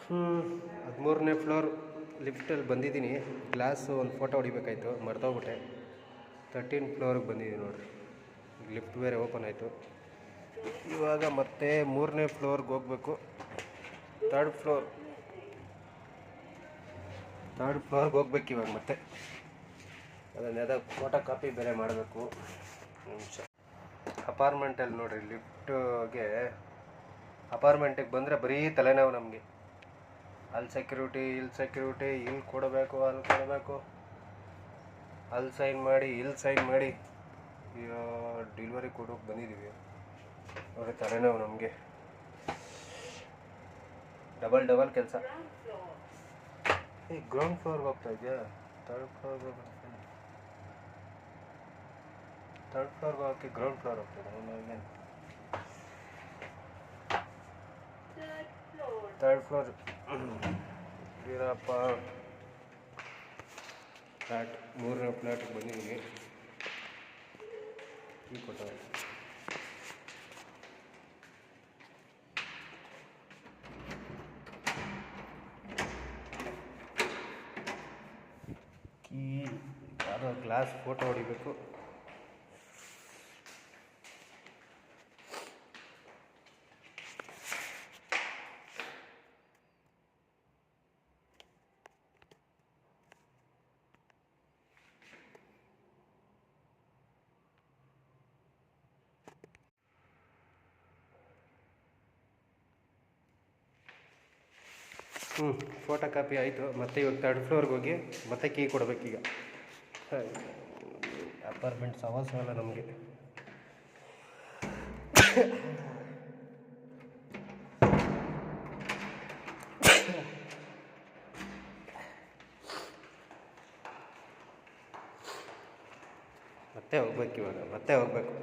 13ನೇ floor ಲಿಫ್ಟಲ್ಲಿ ಬಂದಿದ್ದೀನಿ. Glass ಒಂದು photo ಹೊಡಿಬೇಕಾಯ್ತು, ಮರ್ತೋಗ್ಬಿಟ್ಟೆ. 13 ಫ್ಲೋರಿಗೆ ಬಂದಿದ್ದೀನಿ ನೋಡಿರಿ. ಲಿಫ್ಟ್ ಬೇರೆ ಓಪನ್ ಆಯಿತು. ಇವಾಗ ಮತ್ತೆ 3ನೇ ಫ್ಲೋರ್ಗೆ ಹೋಗಬೇಕು. ಥರ್ಡ್ ಫ್ಲೋರ್ಗೆ ಹೋಗ್ಬೇಕು ಇವಾಗ ಮತ್ತೆ. ಅದನ್ನೆಲ್ಲ ಫೋಟೋ ಕಾಪಿ ಬೇರೆ ಮಾಡಬೇಕು. ನಿಮಿಷ. ಅಪಾರ್ಟ್ಮೆಂಟಲ್ಲಿ ನೋಡಿರಿ, ಲಿಫ್ಟ್ಗೆ ಅಪಾರ್ಟ್ಮೆಂಟಿಗೆ ಬಂದರೆ ಬರೀ ತಲೆನೋವು ನಮಗೆ. ಅಲ್ಲಿ ಸೆಕ್ಯೂರಿಟಿ, ಇಲ್ಲಿ ಕೊಡಬೇಕು, ಅಲ್ಲಿ ಕೊಡಬೇಕು, ಅಲ್ಲಿ ಸೈನ್ ಮಾಡಿ, ಇಲ್ಲಿ ಸೈನ್ ಮಾಡಿ. ಡೆಲಿವರಿ ಕೊಡೋಕೆ ಬಂದಿದ್ದೀವಿ ನೋಡಿ, ತಲೆನೋವು ನಮಗೆ. ಡಬಲ್ ಕೆಲಸ. ಈ ಗ್ರೌಂಡ್ ಫ್ಲೋರ್ಗೆ ಹೋಗ್ತಾ ಇದೆಯಾ? ಥರ್ಡ್ ಫ್ಲೋರ್ಗೆ ಹೋಗೋಕ್ಕೆ ಗ್ರೌಂಡ್ ಫ್ಲೋರ್ ಹೋಗ್ತದೆ. ಥರ್ಡ್ ಫ್ಲೋರ್ ವೀರಪ್ಪ ಫ್ಲ್ಯಾಟ್, 3ನೇ ಫ್ಲ್ಯಾಟಿಗೆ ಬಂದಿದ್ದೀನಿ. ಕೀ ಕೊಟ್ಟವ್ರೆ. ಕೀ ಯಾವುದೋ ಗ್ಲಾಸ್ ಫೋಟೋ ಹೊಡಿಬೇಕು. ಫೋಟೋ ಕಾಪಿ ಆಯಿತು. ಮತ್ತೆ ಇವಾಗ ಥರ್ಡ್ ಫ್ಲೋರ್ಗೆ ಹೋಗಿ ಮತ್ತೆ ಕೀ ಕೊಡಬೇಕೀಗ. ಅಪಾರ್ಟ್ಮೆಂಟ್ ಸವಾಸ ಅಲ್ಲ ನಮಗೆ. ಮತ್ತೆ ಹೋಗ್ಬೇಕು ಇವಾಗ, ಮತ್ತೆ ಹೋಗ್ಬೇಕು.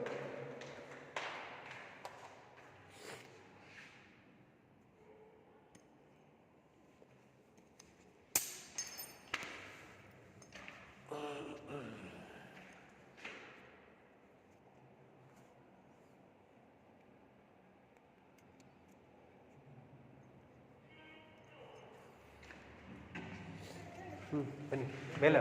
ಬನ್ನಿ. ಬೇಡ